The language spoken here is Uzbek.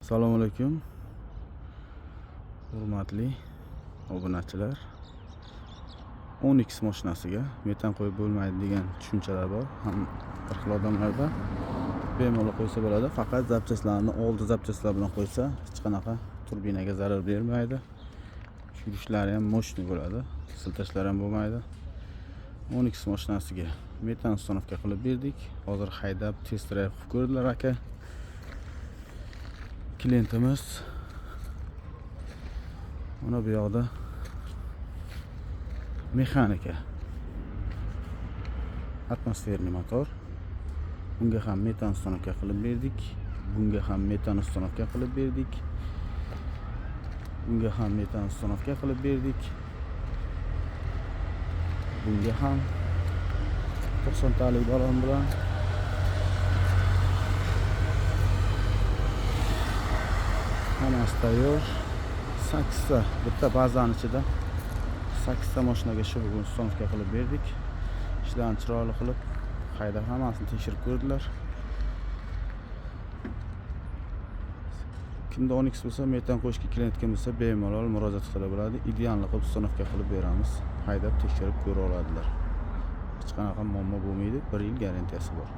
Assalomu alaykum. Hurmatli obunachilar. 10X mashinasiga metan qo'yib bo'lmaydi degan tushunchalar bor. Ham bir xil odamlarda bemalol qo'ysa bo'ladi. Faqat zapchastlarni oldi zapchastlar bilan qo'ysa hech qanaqa turbinaga zarar bermaydi. Yurishlari ham mo'shni bo'ladi. Siltashlar ham bo'lmaydi. 10X mashinasiga metan uстановка qilib berdik. Hozir haydab test drive qilib ko'rdilar aka. Klientimiz mana bu yoqda mexanika atmosferniy motor. Bunga ham metan uстановка qilib berdik. Bunga ham metan uстановка qilib berdik. Bunga ham metan uстановка qilib berdik. Bunga ham 90 talik balon bilan hammasi tayyor. 8 ta bitta bazani ichida 8 ta mashinaga shu uстановка qilib berdik. Ishlarni chiroyli qilib haydab hammasini tekshirib ko'rdilar. Kimda 10X bo'lsa, metan qo'shishga kelayotgan bo'lsa, bemalol murojaat qila bo'ladi. Ideal qilib uстановка qilib beramiz. Haydab tekshirib ko'ra oladilar. Hech qanaqa muammo bo'lmaydi. 1 yil garantiyasi bor.